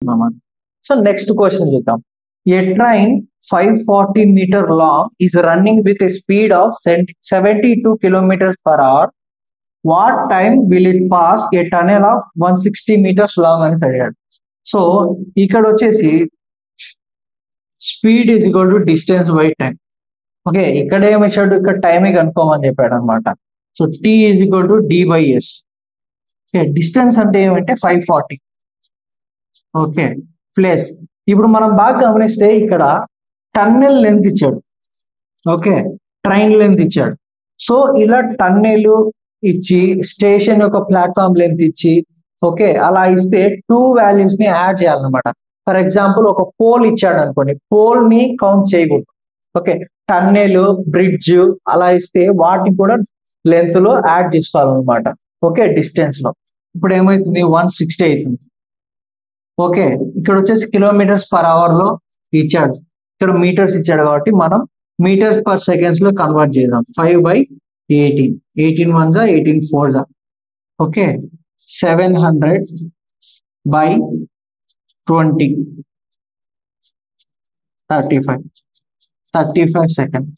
అన్నమాట. So next question చూద్దాం. ఏ train 540 meter long is running with a speed of 72 kilometers per hour. What time will it pass a tunnel of 160 meters long అని అడిగాడు. So ఇక్కడ వచ్చేసి speed is equal to distance by time. Okay, ఇక్కడ ఏమి ఇచ్చాడు, ఇక్కడ టైమే కనుక్కోమని చెప్పాడు అనమాట. So t is equal to d by s. Okay, distance అంటే ఏమంటే 540. ఓకే, ప్లస్ ఇప్పుడు మనం బాగా గమనిస్తే ఇక్కడ టన్నెల్ లెంత్ ఇచ్చాడు. ఓకే, ట్రైన్ లెంత్ ఇచ్చాడు. సో ఇలా టన్నెల్ ఇచ్చి స్టేషన్ యొక్క ప్లాట్ఫామ్ లెంత్ ఇచ్చి ఓకే అలా ఇస్తే 2 వాల్యూస్ ని యాడ్ చేయాలన్నమాట. ఫర్ ఎగ్జాంపుల్ ఒక పోల్ ఇచ్చాడు అనుకోండి, పోల్ ని కౌంట్ చేయకూడదు. ఓకే, టన్నెల్ బ్రిడ్జ్ అలా ఇస్తే వాటిని కూడా లెంత్ లో యాడ్ చేసుకోవాలన్నమాట. ఓకే, డిస్టెన్స్ లో ఇప్పుడు ఏమైతుంది 160 అవుతుంది. ఓకే, ఇక్కడ వచ్చేసి కిలోమీటర్స్ పర్ అవర్ లో ఇచ్చాడు, ఇక్కడ మీటర్స్ ఇచ్చాడు కాబట్టి మనం మీటర్స్ పర్ సెకండ్స్ లో కన్వర్ట్ చేద్దాం. 5/18, 18 1 18 4. Okay, 700/20 35 second.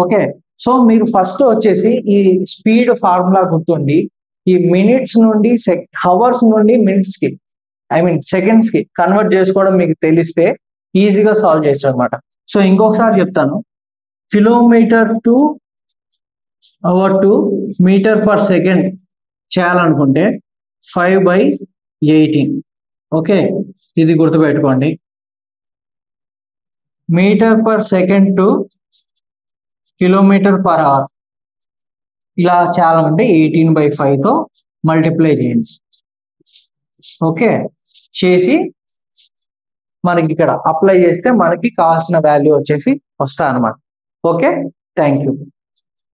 ఓకే, సో మీరు ఫస్ట్ వచ్చేసి ఈ స్పీడ్ ఫార్ములా గుర్తుండి ఈ మినిట్స్ నుండి హవర్స్ నుండి మినిట్స్ కి సెకండ్స్ కి కన్వర్ట్ చేసుకోవడం మీకు తెలిస్తే ఈజీగా సాల్వ్ చేయొచ్చు అనమాట. సో ఇంకొకసారి చెప్తాను, kilometre to hour to metre per second చేయాలనుకుంటే 5/18. ఓకే, ఇది గుర్తుపెట్టుకోండి. Metre per second to kilometre per hour ఇలా చేయాలంటే 18/5తో మల్టిప్లై చేయండి. ఓకే, చేసి మనకి ఇక్కడ అప్లై చేస్తే మనకి కావాల్సిన వాల్యూ వచ్చేసి వస్తాయి అన్నమాట. Okay, thank you.